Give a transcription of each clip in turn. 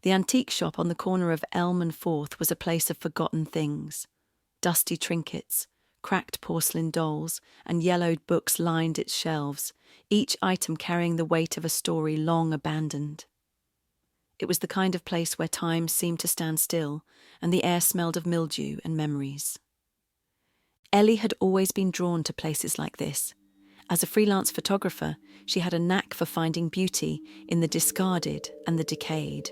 The antique shop on the corner of Elm and Fourth was a place of forgotten things. Dusty trinkets, cracked porcelain dolls, and yellowed books lined its shelves, each item carrying the weight of a story long abandoned. It was the kind of place where time seemed to stand still, and the air smelled of mildew and memories. Ellie had always been drawn to places like this. As a freelance photographer, she had a knack for finding beauty in the discarded and the decayed.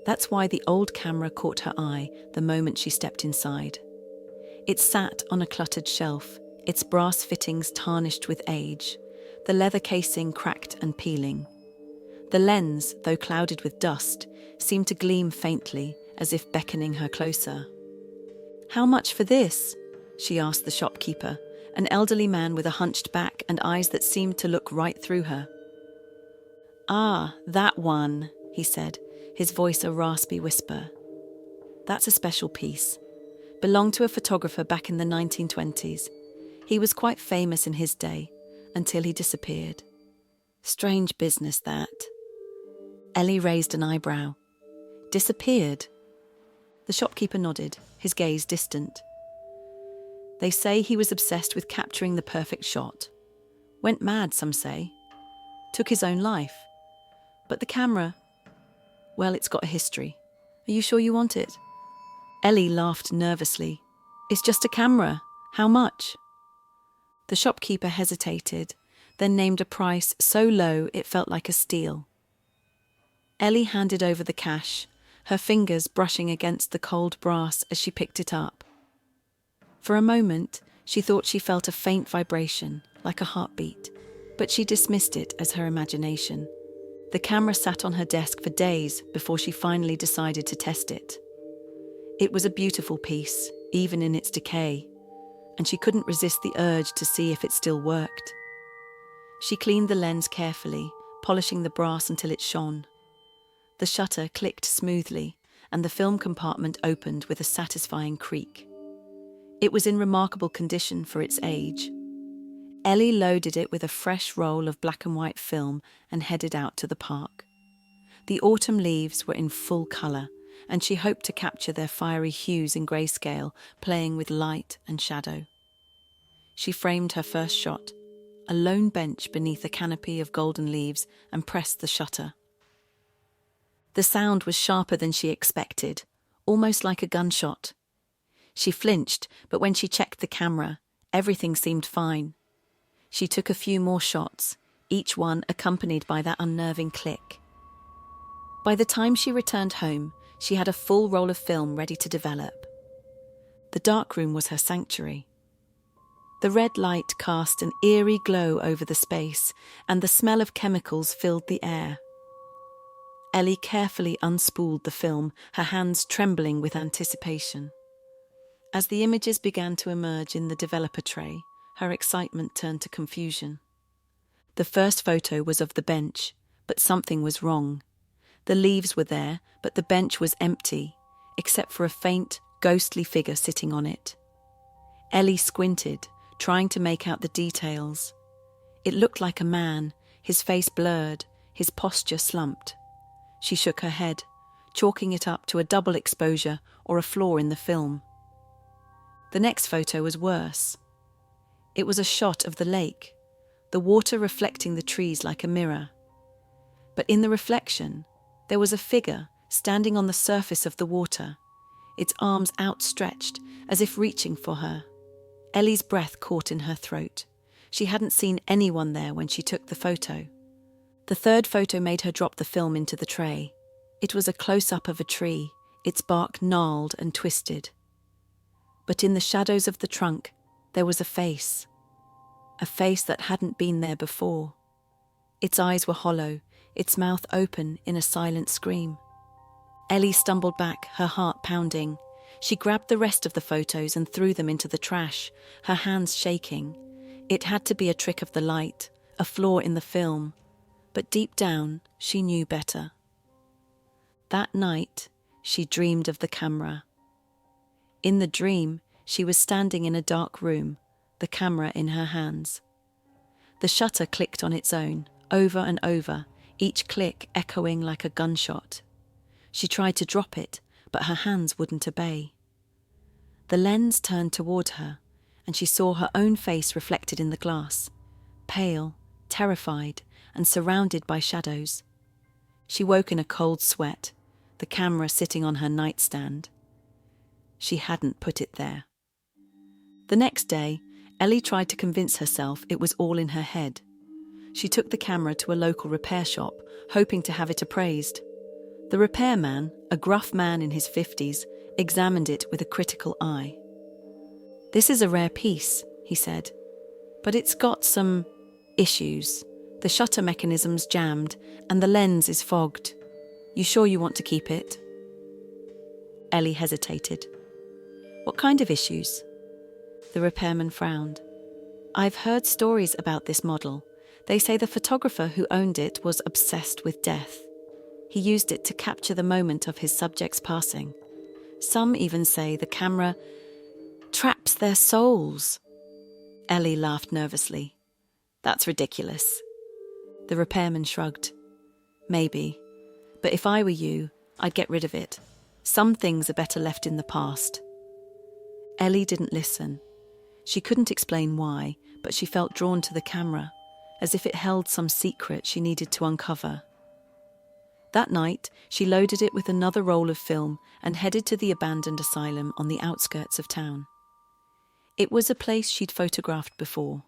That's why the old camera caught her eye the moment she stepped inside. It sat on a cluttered shelf, its brass fittings tarnished with age, the leather casing cracked and peeling. The lens, though clouded with dust, seemed to gleam faintly, as if beckoning her closer. "How much for this?" she asked the shopkeeper, an elderly man with a hunched back and eyes that seemed to look right through her. "Ah, that one," he said, his voice a raspy whisper. "That's a special piece. Belonged to a photographer back in the 1920s. He was quite famous in his day, until he disappeared. Strange business, that." Ellie raised an eyebrow. "Disappeared?" The shopkeeper nodded, his gaze distant. "They say he was obsessed with capturing the perfect shot. Went mad, some say. Took his own life. But the camera, well, it's got a history. Are you sure you want it?" Ellie laughed nervously. "It's just a camera. How much?" The shopkeeper hesitated, then named a price so low it felt like a steal. Ellie handed over the cash, her fingers brushing against the cold brass as she picked it up. For a moment, she thought she felt a faint vibration, like a heartbeat, but she dismissed it as her imagination. The camera sat on her desk for days before she finally decided to test it. It was a beautiful piece, even in its decay, and she couldn't resist the urge to see if it still worked. She cleaned the lens carefully, polishing the brass until it shone. The shutter clicked smoothly, and the film compartment opened with a satisfying creak. It was in remarkable condition for its age. Ellie loaded it with a fresh roll of black and white film and headed out to the park. The autumn leaves were in full colour, and she hoped to capture their fiery hues in grayscale, playing with light and shadow. She framed her first shot, a lone bench beneath a canopy of golden leaves, and pressed the shutter. The sound was sharper than she expected, almost like a gunshot. She flinched, but when she checked the camera, everything seemed fine. She took a few more shots, each one accompanied by that unnerving click. By the time she returned home, she had a full roll of film ready to develop. The darkroom was her sanctuary. The red light cast an eerie glow over the space, and the smell of chemicals filled the air. Ellie carefully unspooled the film, her hands trembling with anticipation. As the images began to emerge in the developer tray, her excitement turned to confusion. The first photo was of the bench, but something was wrong. The leaves were there, but the bench was empty, except for a faint, ghostly figure sitting on it. Ellie squinted, trying to make out the details. It looked like a man, his face blurred, his posture slumped. She shook her head, chalking it up to a double exposure or a flaw in the film. The next photo was worse. It was a shot of the lake, the water reflecting the trees like a mirror. But in the reflection, there was a figure standing on the surface of the water, its arms outstretched as if reaching for her. Ellie's breath caught in her throat. She hadn't seen anyone there when she took the photo. The third photo made her drop the film into the tray. It was a close-up of a tree, its bark gnarled and twisted. But in the shadows of the trunk, there was a face that hadn't been there before. Its eyes were hollow, its mouth open in a silent scream. Ellie stumbled back, her heart pounding. She grabbed the rest of the photos and threw them into the trash, her hands shaking. It had to be a trick of the light, a flaw in the film. But deep down, she knew better. That night, she dreamed of the camera. In the dream, she was standing in a dark room, the camera in her hands. The shutter clicked on its own, over and over, each click echoing like a gunshot. She tried to drop it, but her hands wouldn't obey. The lens turned toward her, and she saw her own face reflected in the glass, pale, terrified, and surrounded by shadows. She woke in a cold sweat, the camera sitting on her nightstand. She hadn't put it there. The next day, Ellie tried to convince herself it was all in her head. She took the camera to a local repair shop, hoping to have it appraised. The repairman, a gruff man in his 50s, examined it with a critical eye. "This is a rare piece," he said, "but it's got some issues. The shutter mechanism's jammed and the lens is fogged. You sure you want to keep it?" Ellie hesitated. "What kind of issues?" The repairman frowned. "I've heard stories about this model. They say the photographer who owned it was obsessed with death. He used it to capture the moment of his subjects passing. Some even say the camera traps their souls." Ellie laughed nervously. "That's ridiculous." The repairman shrugged. "Maybe, but if I were you, I'd get rid of it. Some things are better left in the past." Ellie didn't listen. She couldn't explain why, but she felt drawn to the camera, as if it held some secret she needed to uncover. That night, she loaded it with another roll of film and headed to the abandoned asylum on the outskirts of town. It was a place she'd photographed before,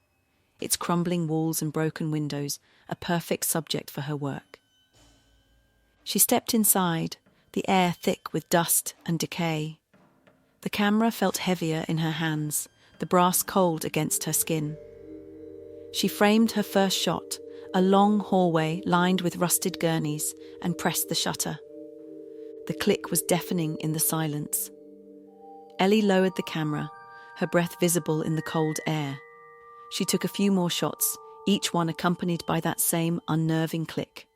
its crumbling walls and broken windows a perfect subject for her work. She stepped inside, the air thick with dust and decay. The camera felt heavier in her hands, the brass cold against her skin. She framed her first shot, a long hallway lined with rusted gurneys, and pressed the shutter. The click was deafening in the silence. Ellie lowered the camera, her breath visible in the cold air. She took a few more shots, each one accompanied by that same unnerving click.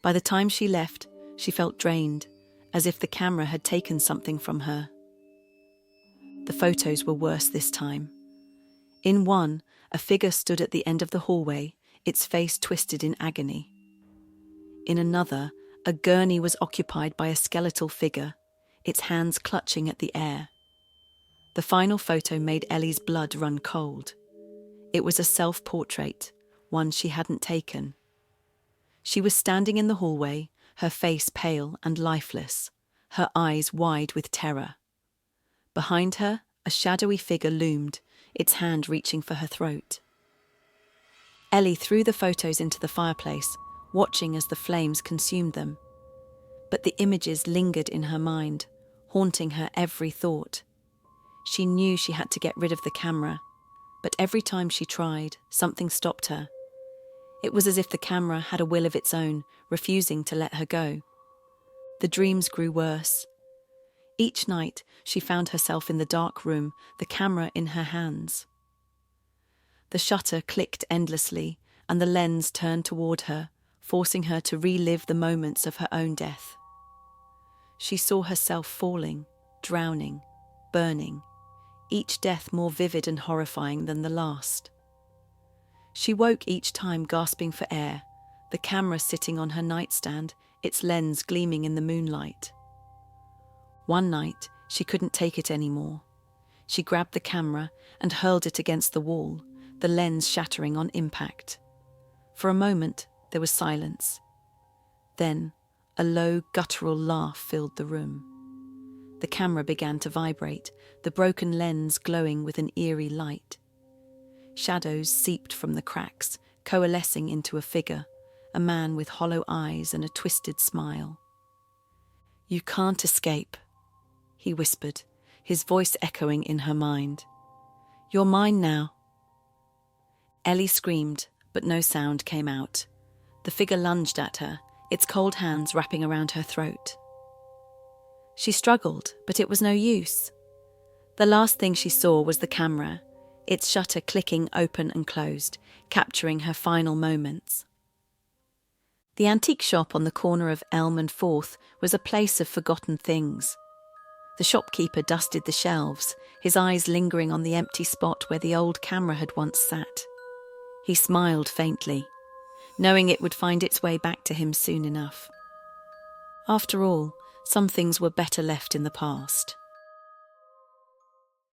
By the time she left, she felt drained, as if the camera had taken something from her. The photos were worse this time. In one, a figure stood at the end of the hallway, its face twisted in agony. In another, a gurney was occupied by a skeletal figure, its hands clutching at the air. The final photo made Ellie's blood run cold. It was a self-portrait, one she hadn't taken. She was standing in the hallway, her face pale and lifeless, her eyes wide with terror. Behind her, a shadowy figure loomed, its hand reaching for her throat. Ellie threw the photos into the fireplace, watching as the flames consumed them. But the images lingered in her mind, haunting her every thought. She knew she had to get rid of the camera, but every time she tried, something stopped her. It was as if the camera had a will of its own, refusing to let her go. The dreams grew worse. Each night, she found herself in the dark room, the camera in her hands. The shutter clicked endlessly, and the lens turned toward her, forcing her to relive the moments of her own death. She saw herself falling, drowning, burning, each death more vivid and horrifying than the last. She woke each time gasping for air, the camera sitting on her nightstand, its lens gleaming in the moonlight. One night, she couldn't take it anymore. She grabbed the camera and hurled it against the wall, the lens shattering on impact. For a moment, there was silence. Then, a low, guttural laugh filled the room. The camera began to vibrate, the broken lens glowing with an eerie light. Shadows seeped from the cracks, coalescing into a figure, a man with hollow eyes and a twisted smile. "You can't escape," he whispered, his voice echoing in her mind. "You're mine now." Ellie screamed, but no sound came out. The figure lunged at her, its cold hands wrapping around her throat. She struggled, but it was no use. The last thing she saw was the camera, its shutter clicking open and closed, capturing her final moments. The antique shop on the corner of Elm and Fourth was a place of forgotten things. The shopkeeper dusted the shelves, his eyes lingering on the empty spot where the old camera had once sat. He smiled faintly, knowing it would find its way back to him soon enough. After all, some things were better left in the past.